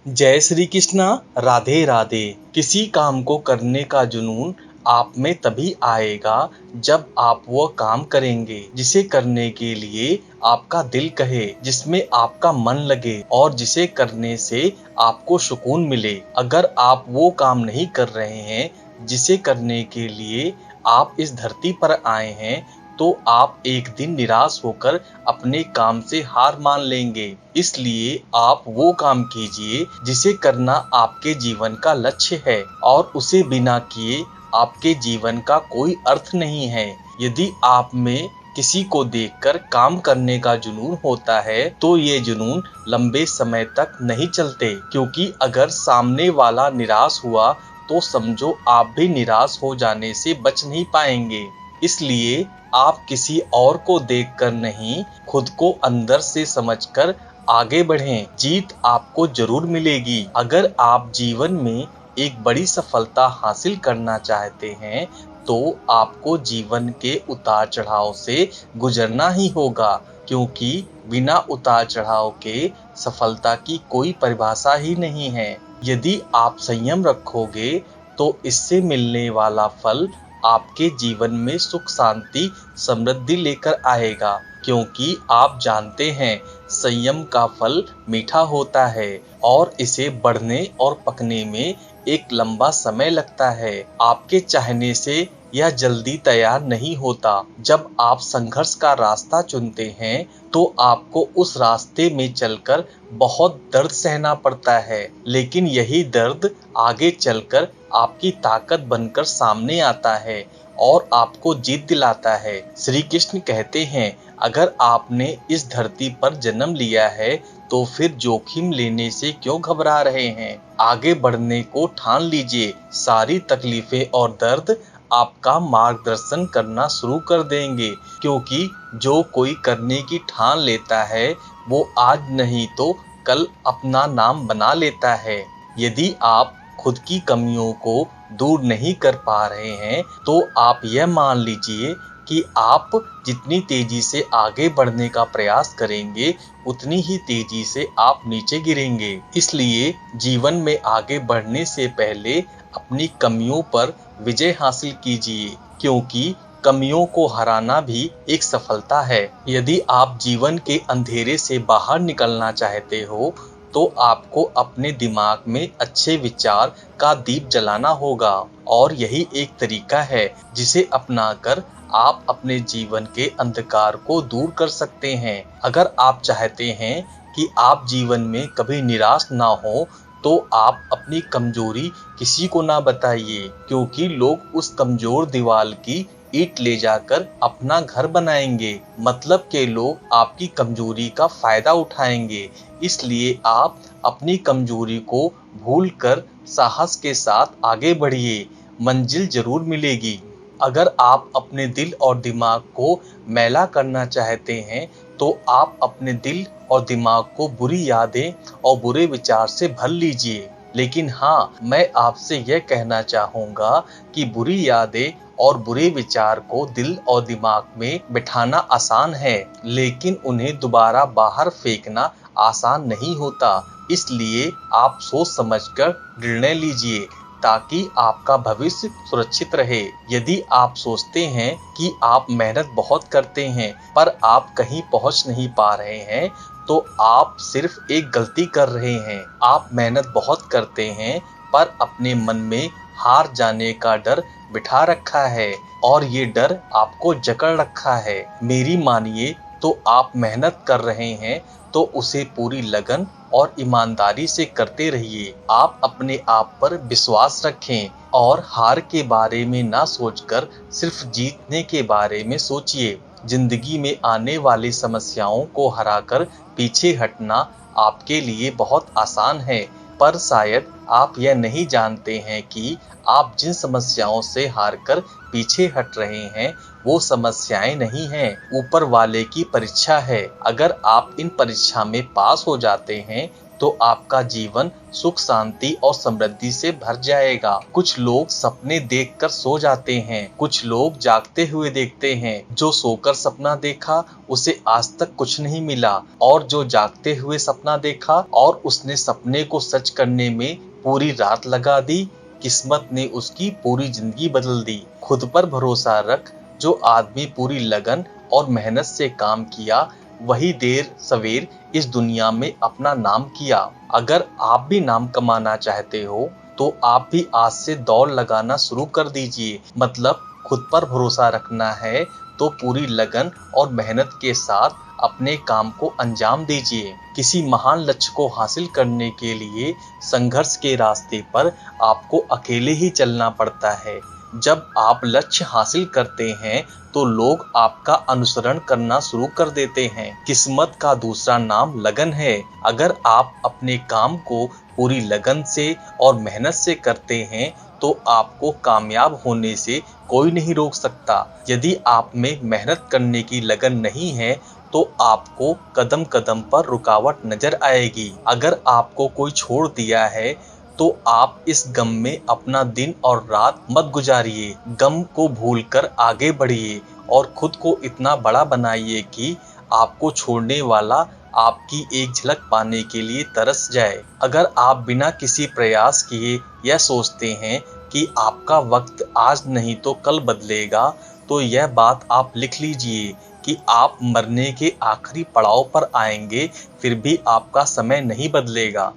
जय श्री कृष्णा। राधे राधे। किसी काम को करने का जुनून आप में तभी आएगा जब आप वो काम करेंगे जिसे करने के लिए आपका दिल कहे, जिसमें आपका मन लगे और जिसे करने से आपको सुकून मिले। अगर आप वो काम नहीं कर रहे हैं जिसे करने के लिए आप इस धरती पर आए हैं, तो आप एक दिन निराश होकर अपने काम से हार मान लेंगे। इसलिए आप वो काम कीजिए जिसे करना आपके जीवन का लक्ष्य है, और उसे बिना किए आपके जीवन का कोई अर्थ नहीं है। यदि आप में किसी को देखकर काम करने का जुनून होता है, तो ये जुनून लंबे समय तक नहीं चलते, क्योंकि अगर सामने वाला निराश हुआ तो समझो आप भी निराश हो जाने से बच नहीं पाएंगे। इसलिए आप किसी और को देखकर नहीं, खुद को अंदर से समझकर आगे बढ़ें। जीत आपको जरूर मिलेगी। अगर आप जीवन में एक बड़ी सफलता हासिल करना चाहते हैं, तो आपको जीवन के उतार चढ़ाव से गुजरना ही होगा, क्योंकि बिना उतार चढ़ाव के सफलता की कोई परिभाषा ही नहीं है। यदि आप संयम रखोगे, तो इससे मिलने वाला फल आपके जीवन में सुख शांति समृद्धि लेकर आएगा, क्योंकि आप जानते हैं संयम का फल मीठा होता है और इसे बढ़ने और पकने में एक लंबा समय लगता है। आपके चाहने से यह जल्दी तैयार नहीं होता। जब आप संघर्ष का रास्ता चुनते हैं, तो आपको उस रास्ते में चलकर बहुत दर्द सहना पड़ता है, लेकिन यही दर्द आगे चलकर आपकी ताकत बनकर सामने आता है और आपको जीत दिलाता है। श्री कृष्ण कहते हैं, अगर आपने इस धरती पर जन्म लिया है, तो फिर जोखिम लेने से क्यों घबरा रहे हैं? आगे बढ़ने को ठान लीजिए। सारी तकलीफें और दर्द आपका मार्गदर्शन करना शुरू कर देंगे, क्योंकि जो कोई करने की ठान लेता है, वो आज नहीं तो कल अपना नाम बना लेता है। यदि आप खुद की कमियों को दूर नहीं कर पा रहे हैं, तो आप यह मान लीजिए कि आप जितनी तेजी से आगे बढ़ने का प्रयास करेंगे, उतनी ही तेजी से आप नीचे गिरेंगे। इसलिए जीवन में आगे बढ़ने से पहले अपनी कमियों पर विजय हासिल कीजिए, क्योंकि कमियों को हराना भी एक सफलता है। यदि आप जीवन के अंधेरे से बाहर निकलना चाहते हो, तो आपको अपने दिमाग में अच्छे विचार का दीप जलाना होगा, और यही एक तरीका है जिसे अपनाकर आप अपने जीवन के अंधकार को दूर कर सकते हैं। अगर आप चाहते हैं कि आप जीवन में कभी निराश ना हो, तो आप अपनी कमजोरी किसी को ना बताइए, क्योंकि लोग उस कमजोर दीवार की ईंट ले जाकर अपना घर बनाएंगे। मतलब के लोग आपकी कमजोरी का फायदा उठाएंगे। इसलिए आप अपनी कमजोरी को भूलकर साहस के साथ आगे बढ़िए, मंजिल जरूर मिलेगी। अगर आप अपने दिल और दिमाग को मैला करना चाहते हैं, तो आप अपने दिल और दिमाग को बुरी यादें और बुरे विचार से भर लीजिए। लेकिन हाँ, मैं आपसे यह कहना चाहूँगा कि बुरी यादें और बुरे विचार को दिल और दिमाग में बिठाना आसान है, लेकिन उन्हें दोबारा बाहर फेंकना आसान नहीं होता। इसलिए आप सोच समझकर निर्णय लीजिए, ताकि आपका भविष्य सुरक्षित रहे। यदि आप सोचते हैं कि आप मेहनत बहुत करते हैं पर आप कहीं पहुंच नहीं पा रहे हैं, तो आप सिर्फ एक गलती कर रहे हैं। आप मेहनत बहुत करते हैं पर अपने मन में हार जाने का डर बिठा रखा है, और ये डर आपको जकड़ रखा है। मेरी मानिए, तो आप मेहनत कर रहे हैं तो उसे पूरी लगन और ईमानदारी से करते रहिए। आप अपने आप पर विश्वास रखें और हार के बारे में ना सोचकर सिर्फ जीतने के बारे में सोचिए। जिंदगी में आने वाली समस्याओं को हराकर पीछे हटना आपके लिए बहुत आसान है, पर शायद आप यह नहीं जानते हैं कि आप जिन समस्याओं से हारकर पीछे हट रहे हैं, वो समस्याएं नहीं हैं, ऊपर वाले की परीक्षा है। अगर आप इन परीक्षा में पास हो जाते हैं, तो आपका जीवन सुख शांति और समृद्धि से भर जाएगा। कुछ लोग सपने देखकर सो जाते हैं, कुछ लोग जागते हुए देखते हैं। जो सोकर सपना देखा उसे आज तक कुछ नहीं मिला, और जो जागते हुए सपना देखा और उसने सपने को सच करने में पूरी रात लगा दी, किस्मत ने उसकी पूरी जिंदगी बदल दी। खुद पर भरोसा रख। जो आदमी पूरी लगन और मेहनत से काम किया, वही देर सवेर इस दुनिया में अपना नाम किया। अगर आप भी नाम कमाना चाहते हो तो आप भी आज से दौड़ लगाना शुरू कर दीजिए। मतलब खुद पर भरोसा रखना है तो पूरी लगन और मेहनत के साथ अपने काम को अंजाम दीजिए। किसी महान लक्ष्य को हासिल करने के लिए संघर्ष के रास्ते पर आपको अकेले ही चलना पड़ता है। जब आप लक्ष्य हासिल करते हैं तो लोग आपका अनुसरण करना शुरू कर देते हैं। किस्मत का दूसरा नाम लगन है। अगर आप अपने काम को पूरी लगन से और मेहनत से करते हैं तो आपको कामयाब होने से कोई नहीं रोक सकता। यदि आप में मेहनत करने की लगन नहीं है तो आपको कदम कदम पर रुकावट नजर आएगी। अगर आपको कोई छोड़ दिया है तो आप इस गम में अपना दिन और रात मत गुजारिए। गम को भूलकर आगे बढ़िए और खुद को इतना बड़ा बनाइए कि आपको छोड़ने वाला आपकी एक झलक पाने के लिए तरस जाए। अगर आप बिना किसी प्रयास किए यह सोचते हैं कि आपका वक्त आज नहीं तो कल बदलेगा, तो यह बात आप लिख लीजिए कि आप मरने के आखिरी पड़ाव पर आएंगे, फिर भी आपका समय नहीं बदलेगा।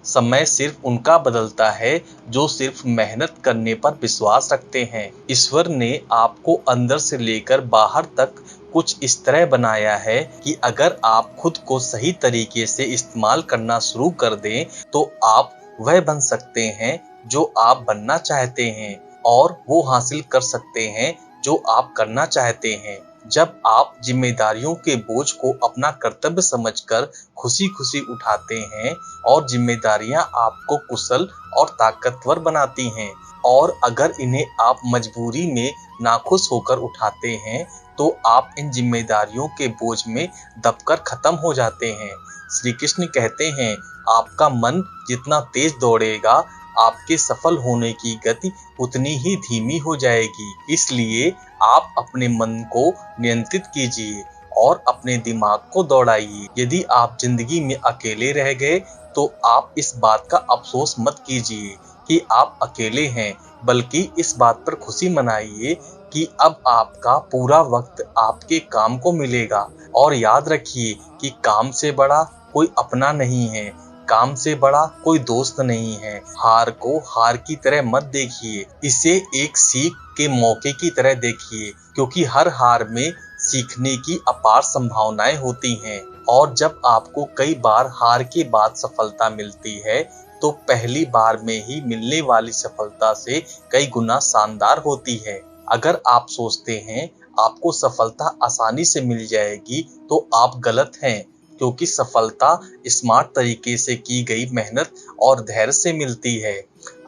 समय सिर्फ उनका बदलता है जो सिर्फ मेहनत करने पर विश्वास रखते हैं। ईश्वर ने आपको अंदर से लेकर बाहर तक कुछ इस तरह बनाया है कि अगर आप खुद को सही तरीके से इस्तेमाल करना शुरू कर दें तो आप वह बन सकते हैं जो आप बनना चाहते हैं, और वो हासिल कर सकते हैं जो आप करना चाहते हैं। जब आप जिम्मेदारियों के बोझ को अपना कर्तव्य समझकर खुशी खुशी उठाते हैं और जिम्मेदारियां आपको कुशल और ताकतवर बनाती हैं, और अगर इन्हें आप मजबूरी में नाखुश होकर उठाते हैं तो आप इन जिम्मेदारियों के बोझ में दबकर खत्म हो जाते हैं। श्री कृष्ण कहते हैं, आपका मन जितना तेज दौड़ेगा, आपके सफल होने की गति उतनी ही धीमी हो जाएगी। इसलिए आप अपने मन को नियंत्रित कीजिए और अपने दिमाग को दौड़ाइए। यदि आप जिंदगी में अकेले रह गए तो आप इस बात का अफसोस मत कीजिए कि आप अकेले हैं, बल्कि इस बात पर खुशी मनाइए कि अब आपका पूरा वक्त आपके काम को मिलेगा। और याद रखिए कि काम से बड़ा कोई अपना नहीं है, काम से बड़ा कोई दोस्त नहीं है। हार को हार की तरह मत देखिए, इसे एक सीख के मौके की तरह देखिए, क्योंकि हर हार में सीखने की अपार संभावनाएं होती हैं। और जब आपको कई बार हार के बाद सफलता मिलती है तो पहली बार में ही मिलने वाली सफलता से कई गुना शानदार होती है। अगर आप सोचते हैं आपको सफलता आसानी से मिल जाएगी तो आप गलत हैं, क्योंकि सफलता स्मार्ट तरीके से की गई मेहनत और धैर्य से मिलती है।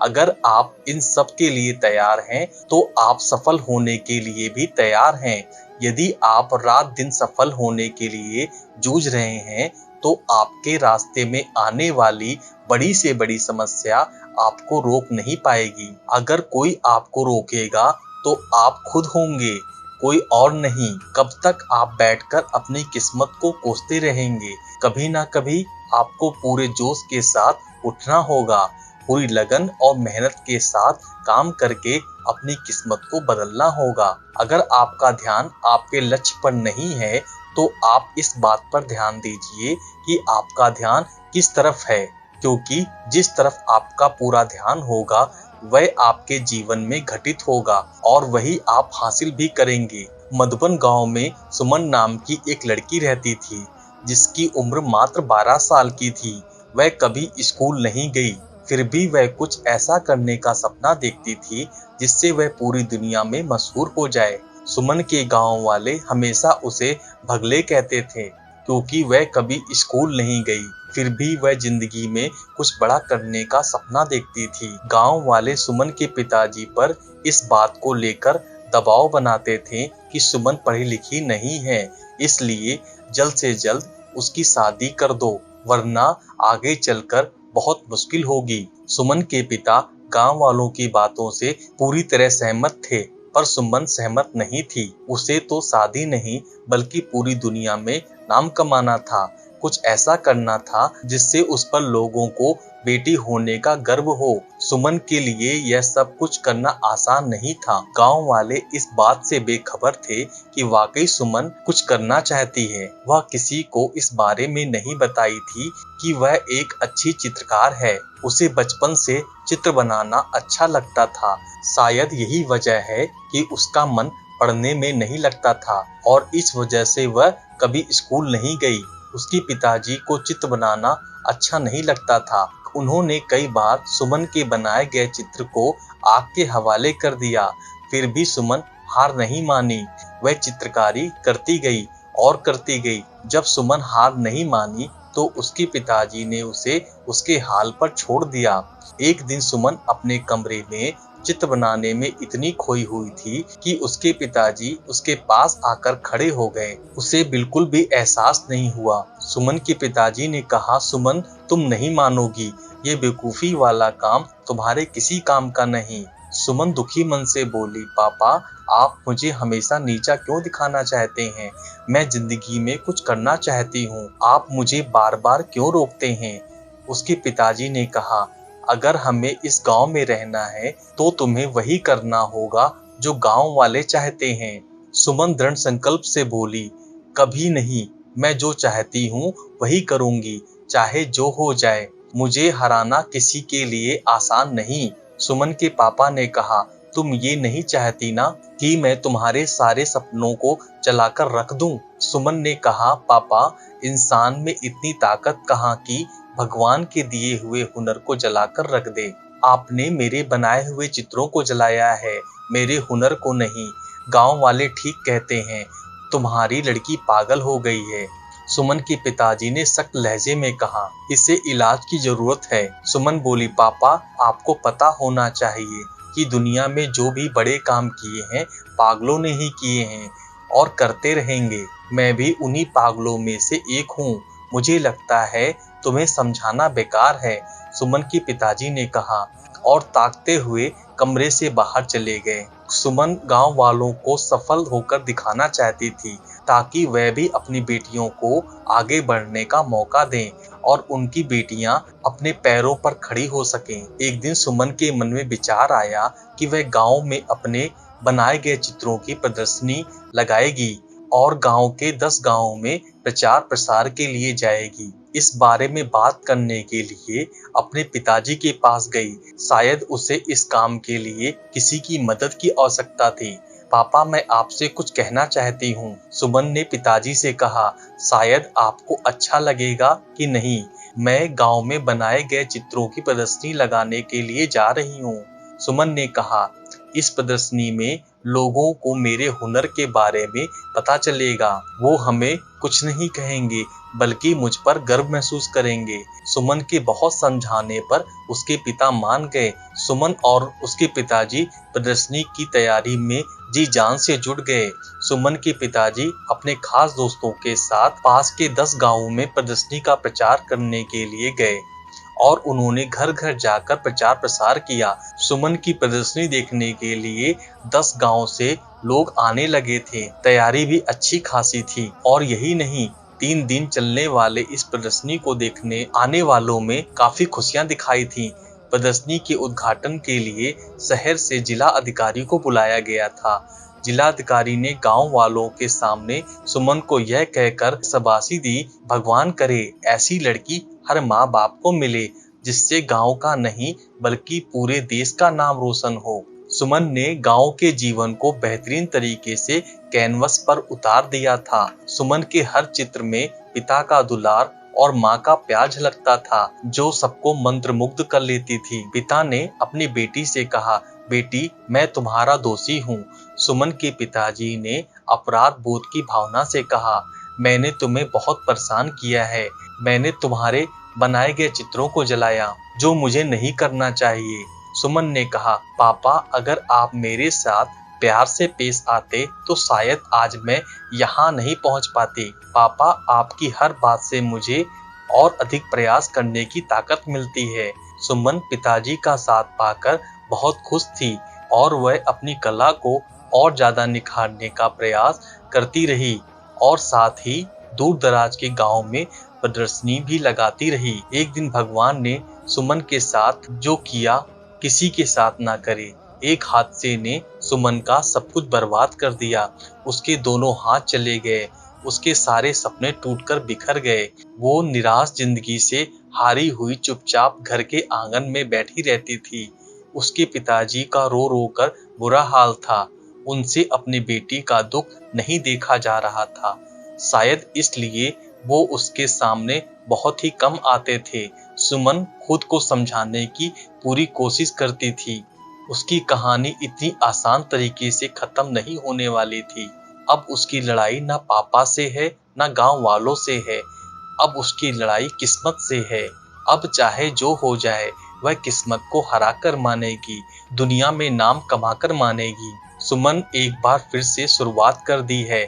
अगर आप इन सब के लिए तैयार हैं तो आप सफल होने के लिए भी तैयार हैं। यदि आप रात दिन सफल होने के लिए जूझ रहे हैं तो आपके रास्ते में आने वाली बड़ी से बड़ी समस्या आपको रोक नहीं पाएगी। अगर कोई आपको रोकेगा तो आप खुद होंगे, कोई और नहीं। कब तक आप बैठकर अपनी किस्मत को कोसते रहेंगे? कभी ना कभी आपको पूरे जोश के साथ उठना होगा, पूरी लगन और मेहनत के साथ काम करके अपनी किस्मत को बदलना होगा। अगर आपका ध्यान आपके लक्ष्य पर नहीं है तो आप इस बात पर ध्यान दीजिए कि आपका ध्यान किस तरफ है, क्योंकि जिस तरफ आपका पूरा ध्यान होगा वह आपके जीवन में घटित होगा और वही आप हासिल भी करेंगे। मधुबन गांव में सुमन नाम की एक लड़की रहती थी जिसकी उम्र मात्र 12 साल की थी। वह कभी स्कूल नहीं गई, फिर भी वह कुछ ऐसा करने का सपना देखती थी जिससे वह पूरी दुनिया में मशहूर हो जाए। सुमन के गांव वाले हमेशा उसे भगले कहते थे क्योंकि वह कभी स्कूल नहीं गई, फिर भी वह जिंदगी में कुछ बड़ा करने का सपना देखती थी। गांव वाले सुमन के पिताजी पर इस बात को लेकर दबाव बनाते थे कि सुमन पढ़ी लिखी नहीं है, इसलिए जल्द से जल्द उसकी शादी कर दो, वरना आगे चलकर बहुत मुश्किल होगी। सुमन के पिता गांव वालों की बातों से पूरी तरह सहमत थे, पर सुमन सहमत नहीं थी। उसे तो शादी नहीं बल्कि पूरी दुनिया में नाम कमाना था। कुछ ऐसा करना था जिससे उस पर लोगों को बेटी होने का गर्व हो। सुमन के लिए यह सब कुछ करना आसान नहीं था। गांव वाले इस बात से बेखबर थे कि वाकई सुमन कुछ करना चाहती है। वह किसी को इस बारे में नहीं बताई थी कि वह एक अच्छी चित्रकार है। उसे बचपन से चित्र बनाना अच्छा लगता था। शायद यही वजह है कि उसका मन पढ़ने में नहीं लगता था और इस वजह से वह कभी स्कूल नहीं गई। उसके पिताजी को चित्र बनाना अच्छा नहीं लगता था। उन्होंने कई बार सुमन के बनाए गए चित्र को आग के हवाले कर दिया, फिर भी सुमन हार नहीं मानी। वह चित्रकारी करती गई और करती गई। जब सुमन हार नहीं मानी तो उसके पिताजी ने उसे उसके हाल पर छोड़ दिया। एक दिन सुमन अपने कमरे में चित्र बनाने में इतनी खोई हुई थी कि उसके पिताजी उसके पास आकर खड़े हो गए। उसे बिल्कुल भी एहसास नहीं हुआ। सुमन के पिताजी ने कहा, सुमन तुम नहीं मानोगी, ये बेवकूफी वाला काम तुम्हारे किसी काम का नहीं। सुमन दुखी मन से बोली, पापा आप मुझे हमेशा नीचा क्यों दिखाना चाहते हैं? मैं जिंदगी में कुछ करना चाहती हूँ, आप मुझे बार बार क्यों रोकते हैं? उसके पिताजी ने कहा, अगर हमें इस गांव में रहना है तो तुम्हें वही करना होगा जो गांव वाले चाहते हैं। सुमन दृढ़ संकल्प से बोली, कभी नहीं, मैं जो चाहती हूँ वही करूंगी, चाहे जो हो जाए। मुझे हराना किसी के लिए आसान नहीं। सुमन के पापा ने कहा, तुम ये नहीं चाहती ना कि मैं तुम्हारे सारे सपनों को जलाकर रख दूं? सुमन ने कहा, पापा इंसान में इतनी ताकत कहाँ कि भगवान के दिए हुए हुनर को जलाकर रख दे। आपने मेरे बनाए हुए चित्रों को जलाया है, मेरे हुनर को नहीं। गांव वाले ठीक कहते हैं, तुम्हारी लड़की पागल हो गई है। सुमन के पिताजी ने सख्त लहजे में कहा, इसे इलाज की जरूरत है। सुमन बोली, पापा आपको पता होना चाहिए कि दुनिया में जो भी बड़े काम किए हैं पागलों ने ही किए हैं और करते रहेंगे। मैं भी उन्हीं पागलों में से एक हूँ। मुझे लगता है तुम्हें समझाना बेकार है, सुमन के पिताजी ने कहा और ताकते हुए कमरे से बाहर चले गए। सुमन गांव वालों को सफल होकर दिखाना चाहती थी ताकि वह भी अपनी बेटियों को आगे बढ़ने का मौका दें और उनकी बेटियां अपने पैरों पर खड़ी हो सकें। एक दिन सुमन के मन में विचार आया कि वह गांव में अपने बनाए गए चित्रों की प्रदर्शनी लगाएगी और गांव के 10 गांवों में प्रचार प्रसार के लिए जाएगी। इस बारे में बात करने के लिए अपने पिताजी के पास गई। शायद उसे इस काम के लिए किसी की मदद की आवश्यकता थी। पापा मैं आपसे कुछ कहना चाहती हूँ, सुमन ने पिताजी से कहा। शायद आपको अच्छा लगेगा कि नहीं, मैं गांव में बनाए गए चित्रों की प्रदर्शनी लगाने के लिए जा रही हूँ। सुमन ने कहा, इस प्रदर्शनी में लोगों को मेरे हुनर के बारे में पता चलेगा। वो हमें कुछ नहीं कहेंगे बल्कि मुझ पर गर्व महसूस करेंगे। सुमन के बहुत समझाने पर उसके पिता मान गए। सुमन और उसके पिताजी प्रदर्शनी की तैयारी में जी जान से जुट गए। सुमन के पिताजी अपने खास दोस्तों के साथ पास के 10 गांवों में प्रदर्शनी का प्रचार करने के लिए गए और उन्होंने घर घर जाकर प्रचार प्रसार किया। सुमन की प्रदर्शनी देखने के लिए 10 गांव से लोग आने लगे थे। तैयारी भी अच्छी खासी थी और यही नहीं, 3 दिन चलने वाले इस प्रदर्शनी को देखने आने वालों में काफी खुशियां दिखाई थी। प्रदर्शनी के उद्घाटन के लिए शहर से जिला अधिकारी को बुलाया गया था। जिलाधिकारी ने गांव वालों के सामने सुमन को यह कहकर शाबाशी दी, भगवान करे ऐसी लड़की हर माँ बाप को मिले जिससे गांव का नहीं बल्कि पूरे देश का नाम रोशन हो। सुमन ने गांव के जीवन को बेहतरीन तरीके से कैनवस पर उतार दिया था। सुमन के हर चित्र में पिता का दुलार और माँ का प्यार झलकता था जो सबको मंत्रमुग्ध कर लेती थी। पिता ने अपनी बेटी से कहा, बेटी मैं तुम्हारा दोषी हूँ। सुमन के पिताजी ने अपराध बोध की भावना से कहा, मैंने तुम्हें बहुत परेशान किया है। मैंने तुम्हारे बनाए गए चित्रों को जलाया जो मुझे नहीं करना चाहिए। सुमन ने कहा, पापा अगर आप मेरे साथ प्यार से पेश आते तो शायद आज मैं यहाँ नहीं पहुँच पाती। पापा आपकी हर बात से मुझे और अधिक प्रयास करने की ताकत मिलती है। सुमन पिताजी का साथ पाकर बहुत खुश थी और वह अपनी कला को और ज्यादा निखारने का प्रयास करती रही और साथ ही दूर दराज के गांव में प्रदर्शनी भी लगाती रही। एक दिन भगवान ने सुमन के साथ जो किया किसी के साथ ना करे। एक हादसे ने सुमन का सब कुछ बर्बाद कर दिया। उसके दोनों हाथ चले गए, उसके सारे सपने टूटकर बिखर गए। वो निराश जिंदगी से हारी हुई चुपचाप घर के आंगन में बैठी रहती थी। उसके पिताजी का रो रो कर बुरा हाल था। उनसे अपनी बेटी का दुख नहीं देखा जा रहा था। शायद इसलिए वो उसके सामने बहुत ही कम आते थे। सुमन खुद को समझाने की पूरी कोशिश करती थी। उसकी कहानी इतनी आसान तरीके से खत्म नहीं होने वाली थी। अब उसकी लड़ाई ना पापा से है ना गांव वालों से है। अब उसकी लड़ाई किस्मत से है। अब चाहे जो हो जाए वह किस्मत को हराकर मानेगी, दुनिया में नाम कमाकर मानेगी। सुमन एक बार फिर से शुरुआत कर दी है।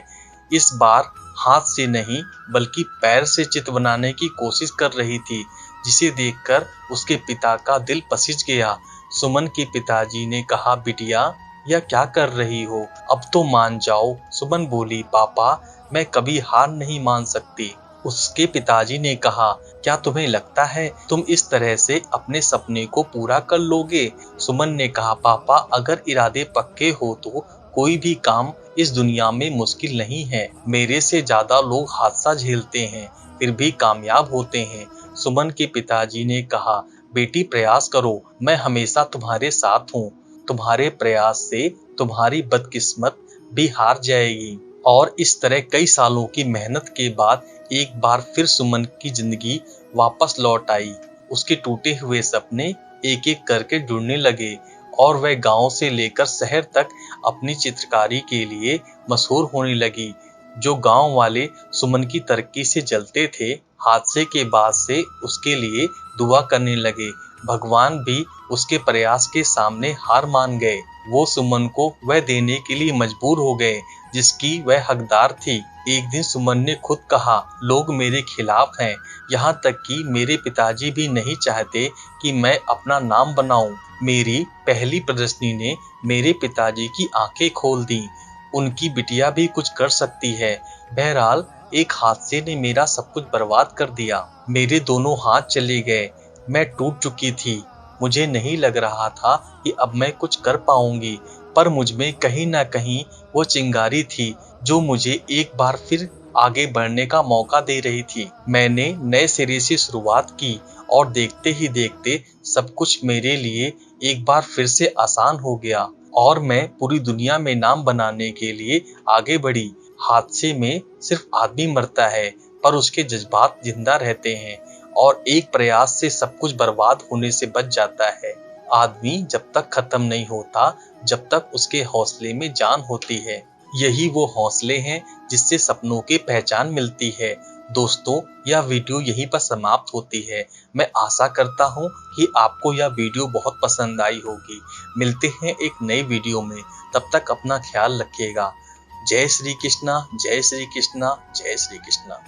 इस बार हाथ से नहीं बल्कि पैर से चित्र बनाने की कोशिश कर रही थी, जिसे देखकर उसके पिता का दिल पसीज गया। सुमन के पिताजी ने कहा, बिटिया यह क्या कर रही हो, अब तो मान जाओ। सुमन बोली, पापा मैं कभी हार नहीं मान सकती। उसके पिताजी ने कहा, क्या तुम्हें लगता है तुम इस तरह से अपने सपने को पूरा कर लोगे? सुमन ने कहा, पापा अगर इरादे पक्के हो तो कोई भी काम इस दुनिया में मुश्किल नहीं है। मेरे से ज्यादा लोग हादसा झेलते हैं फिर भी कामयाब होते हैं। सुमन के पिताजी ने कहा, बेटी प्रयास करो, मैं हमेशा तुम्हारे साथ हूँ। तुम्हारे प्रयास से तुम्हारी बदकिस्मत भी हार जाएगी। और इस तरह कई सालों की मेहनत के बाद एक बार फिर सुमन की जिंदगी वापस लौट आई। उसके टूटे हुए सपने एक एक करके जुड़ने लगे और वह गांव से लेकर शहर तक अपनी चित्रकारी के लिए मशहूर होने लगी। जो गांव वाले सुमन की तरक्की से जलते थे, हादसे के बाद से उसके लिए दुआ करने लगे। भगवान भी उसके प्रयास के सामने हार मान गए। वो सुमन को वह देने के लिए मजबूर हो गए जिसकी वह हकदार थी। एक दिन सुमन ने खुद कहा, लोग मेरे खिलाफ हैं, यहाँ तक कि मेरे पिताजी भी नहीं चाहते कि मैं अपना नाम बनाऊं। मेरी पहली प्रदर्शनी ने मेरे पिताजी की आंखें खोल दी। उनकी बिटिया भी कुछ कर सकती है। बहरहाल एक हादसे ने मेरा सब कुछ बर्बाद कर दिया। मेरे दोनों हाथ चले गए। मैं टूट चुकी थी। मुझे नहीं लग रहा था कि अब मैं कुछ कर पाऊंगी, पर मुझमें कहीं ना कहीं वो चिंगारी थी जो मुझे एक बार फिर आगे बढ़ने का मौका दे रही थी। मैंने नए सिरे से शुरुआत की और देखते ही देखते सब कुछ मेरे लिए एक बार फिर से आसान हो गया और मैं पूरी दुनिया में नाम बनाने के लिए आगे बढ़ी। हादसे में सिर्फ आदमी मरता है पर उसके जज्बात जिंदा रहते हैं और एक प्रयास से सब कुछ बर्बाद होने से बच जाता है। आदमी जब तक खत्म नहीं होता जब तक उसके हौसले में जान होती है। यही वो हौसले हैं जिससे सपनों की पहचान मिलती है। दोस्तों, यह वीडियो यहीं पर समाप्त होती है। मैं आशा करता हूँ कि आपको यह वीडियो बहुत पसंद आई होगी। मिलते हैं एक नई वीडियो में, तब तक अपना ख्याल रखिएगा। जय श्री कृष्णा, जय श्री कृष्णा, जय श्री कृष्णा।